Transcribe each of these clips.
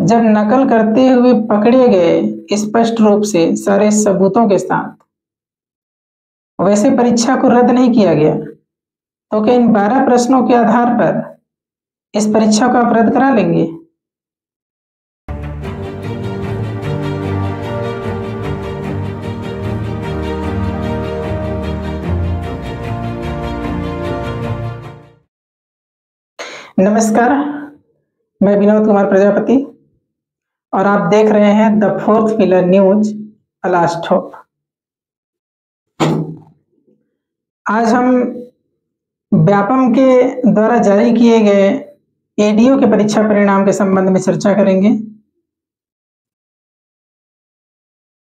जब नकल करते हुए पकड़े गए स्पष्ट रूप से सारे सबूतों के साथ, वैसे परीक्षा को रद्द नहीं किया गया, तो क्या इन 12 प्रश्नों के आधार पर इस परीक्षा को आप रद्द करा लेंगे? नमस्कार, मैं विनोद कुमार प्रजापति और आप देख रहे हैं the fourth pillar news, a last hope. आज हम व्यापम के द्वारा जारी किए गए एडीओ के परीक्षा परिणाम के संबंध में चर्चा करेंगे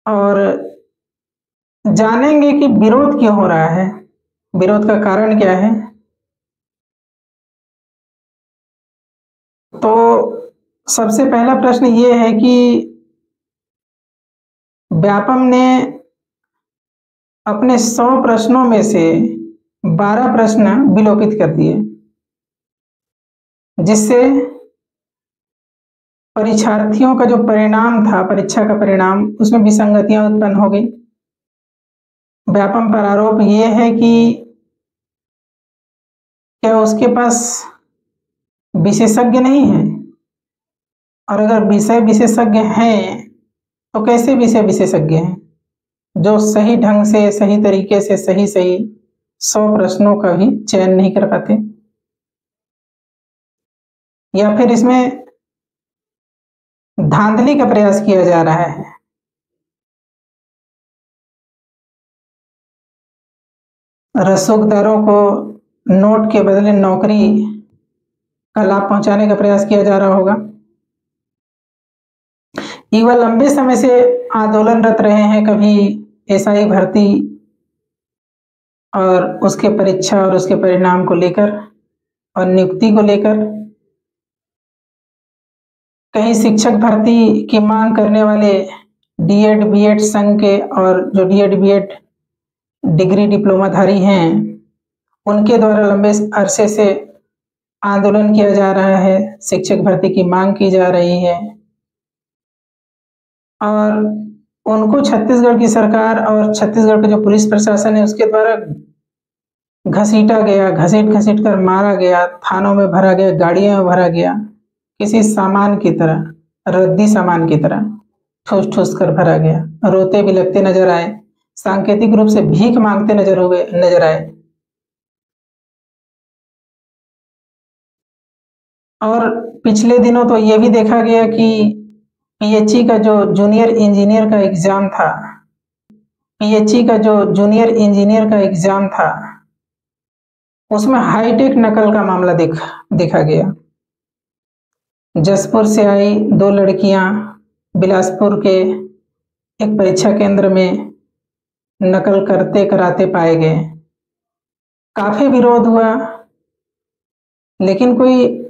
और जानेंगे कि विरोध क्यों हो रहा है, विरोध का कारण क्या है। तो सबसे पहला प्रश्न ये है कि व्यापम ने अपने 100 प्रश्नों में से 12 प्रश्न विलोपित कर दिए, जिससे परीक्षार्थियों का जो परिणाम था, परीक्षा का परिणाम, उसमें विसंगतियां उत्पन्न हो गई। व्यापम पर आरोप ये है कि क्या उसके पास विशेषज्ञ नहीं है, और अगर विषय विशेषज्ञ हैं तो कैसे विषय विशेषज्ञ हैं जो सही ढंग से, सही तरीके से, सही 100 प्रश्नों का भी चयन नहीं कर पाते। या फिर इसमें धांधली का प्रयास किया जा रहा है। रसूखदारों को नोट के बदले नौकरी का लाभ पहुंचाने का प्रयास किया जा रहा होगा। युवा लंबे समय से आंदोलनरत रहे हैं, कभी एसआई भर्ती और उसके परीक्षा और उसके परिणाम को लेकर और नियुक्ति को लेकर, कहीं शिक्षक भर्ती की मांग करने वाले डीएड बीएड संघ के और जो डीएड बीएड डिग्री डिप्लोमाधारी हैं, उनके द्वारा लंबे अरसे से आंदोलन किया जा रहा है, शिक्षक भर्ती की मांग की जा रही है और उनको छत्तीसगढ़ की सरकार और छत्तीसगढ़ का जो पुलिस प्रशासन है उसके द्वारा घसीटा गया, घसीट घसीट कर मारा गया, थानों में भरा गया, गाड़ियों में भरा गया, किसी सामान की तरह, रद्दी सामान की तरह ठूस ठूस कर भरा गया। रोते बिलखते नजर आए, सांकेतिक रूप से भीख मांगते नजर आए। और पिछले दिनों तो ये भी देखा गया कि पीएचई का जो जूनियर इंजीनियर का एग्जाम था, उसमें हाईटेक नकल का मामला देखा गया। जसपुर से आई 2 लड़कियां बिलासपुर के एक परीक्षा केंद्र में नकल करते कराते पाए गए। काफी विरोध हुआ, लेकिन कोई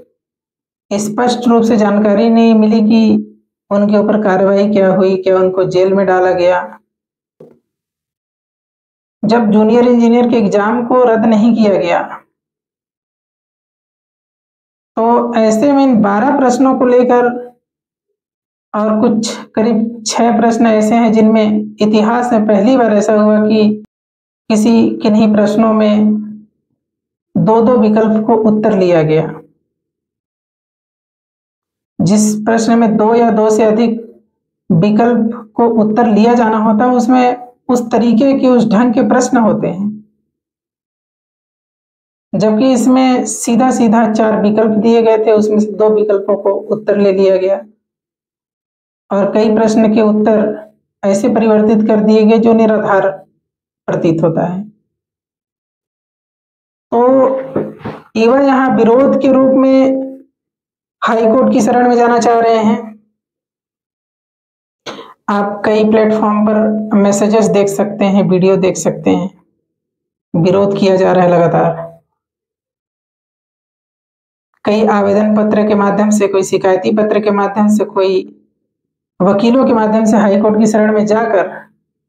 स्पष्ट रूप से जानकारी नहीं मिली कि उनके ऊपर कार्रवाई क्या हुई, क्या उनको जेल में डाला गया। जब जूनियर इंजीनियर के एग्जाम को रद्द नहीं किया गया, तो ऐसे में इन 12 प्रश्नों को लेकर और कुछ करीब 6 प्रश्न ऐसे हैं जिनमें इतिहास में पहली बार ऐसा हुआ कि किन्हीं प्रश्नों में 2-2 विकल्प को उत्तर लिया गया। जिस प्रश्न में 2 या 2 से अधिक विकल्प को उत्तर लिया जाना होता है, उसमें उस तरीके के, उस ढंग के प्रश्न होते हैं, जबकि इसमें सीधा 4 विकल्प दिए गए थे, उसमें से 2 विकल्पों को उत्तर ले लिया गया और कई प्रश्न के उत्तर ऐसे परिवर्तित कर दिए गए जो निराधार प्रतीत होता है। तो युवा यहाँ विरोध के रूप में हाईकोर्ट की शरण में जाना चाह रहे हैं। आप कई प्लेटफॉर्म पर मैसेजेस देख सकते हैं, वीडियो देख सकते हैं, विरोध किया जा रहा है लगातार। कई आवेदन पत्र के माध्यम से, कोई शिकायती पत्र के माध्यम से, कोई वकीलों के माध्यम से हाईकोर्ट की शरण में जाकर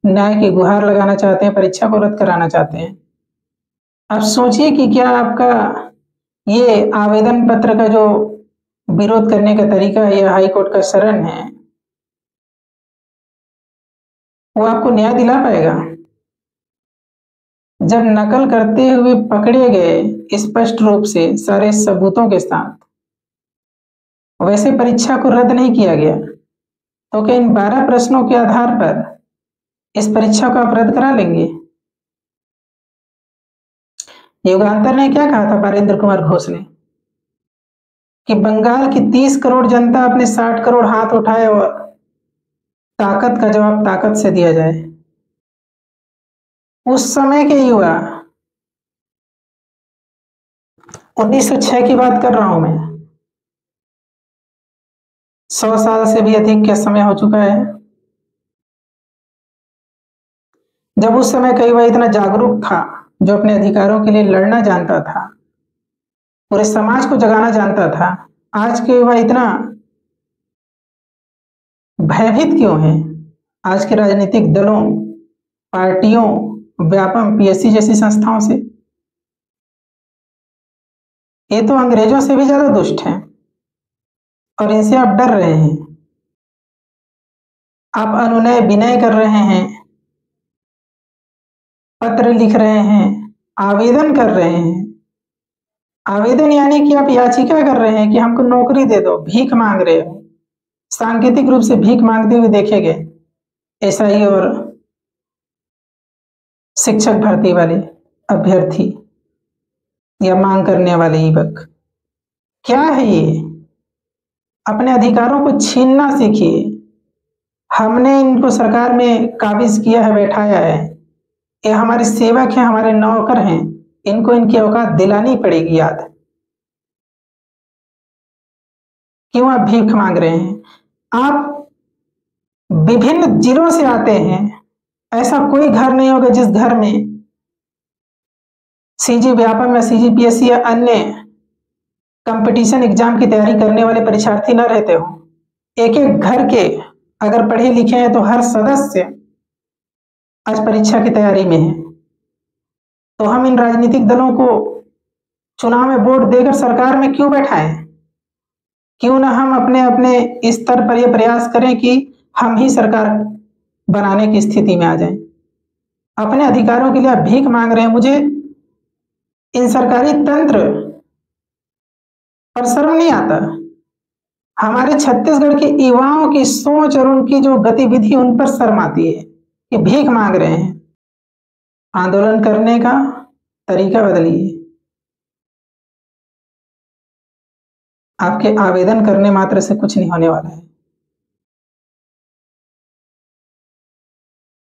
न्याय की गुहार लगाना चाहते हैं, परीक्षा को रद्द कराना चाहते हैं। अब सोचिए कि क्या आपका ये आवेदन पत्र का जो विरोध करने का तरीका है या हाई कोर्ट का शरण है, वो आपको न्याय दिला पाएगा? जब नकल करते हुए पकड़े गए स्पष्ट रूप से सारे सबूतों के साथ, वैसे परीक्षा को रद्द नहीं किया गया, तो क्या इन 12 प्रश्नों के आधार पर इस परीक्षा को आप रद्द करा लेंगे? युगांतर ने क्या कहा था बारेंद्र कुमार घोष ने कि बंगाल की 30 करोड़ जनता अपने 60 करोड़ हाथ उठाए और ताकत का जवाब ताकत से दिया जाए। उस समय के युवा, 1906 की बात कर रहा हूं मैं, 100 साल से भी अधिक का समय हो चुका है, जब उस समय का युवा इतना जागरूक था, जो अपने अधिकारों के लिए लड़ना जानता था, पूरे समाज को जगाना जानता था। आज के युवा इतना भयभीत क्यों है? आज के राजनीतिक दलों, पार्टियों, व्यापम, पीएससी जैसी संस्थाओं से। ये तो अंग्रेजों से भी ज्यादा दुष्ट हैं और इनसे आप डर रहे हैं। आप अनुनय विनय कर रहे हैं, पत्र लिख रहे हैं, आवेदन कर रहे हैं। आवेदन यानी कि आप याचिका कर रहे हैं कि हमको नौकरी दे दो, भीख मांग रहे हो। सांकेतिक रूप से भीख मांगते हुए देखे गए एसआई और शिक्षक भर्ती वाले अभ्यर्थी या मांग करने वाले युवक। क्या है ये? अपने अधिकारों को छीनना सीखिए। हमने इनको सरकार में काबिज किया है, बैठाया है, ये हमारे सेवक हैं, हमारे नौकर हैं, इनको इनकी औकात दिलानी पड़ेगी याद। क्यों आप भीख मांग रहे हैं? आप विभिन्न जिलों से आते हैं, ऐसा कोई घर नहीं होगा जिस घर में सीजी व्यापम या सीजीपीएससी या अन्य कंपटीशन एग्जाम की तैयारी करने वाले परीक्षार्थी न रहते हो। एक एक घर के अगर पढ़े लिखे हैं तो हर सदस्य आज परीक्षा की तैयारी में है। तो हम इन राजनीतिक दलों को चुनाव में वोट देकर सरकार में क्यों बैठाएं? क्यों ना हम अपने अपने स्तर पर यह प्रयास करें कि हम ही सरकार बनाने की स्थिति में आ जाएं। अपने अधिकारों के लिए आप भीख मांग रहे हैं। मुझे इन सरकारी तंत्र पर शर्म नहीं आता। हमारे छत्तीसगढ़ के युवाओं की सोच और उनकी जो गतिविधि, उन पर शर्म आती है कि भीख मांग रहे हैं। आंदोलन करने का तरीका बदलिए। आपके आवेदन करने मात्र से कुछ नहीं होने वाला है।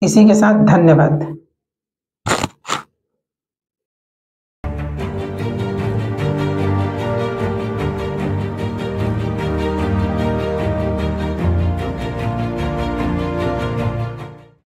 इसी के साथ धन्यवाद।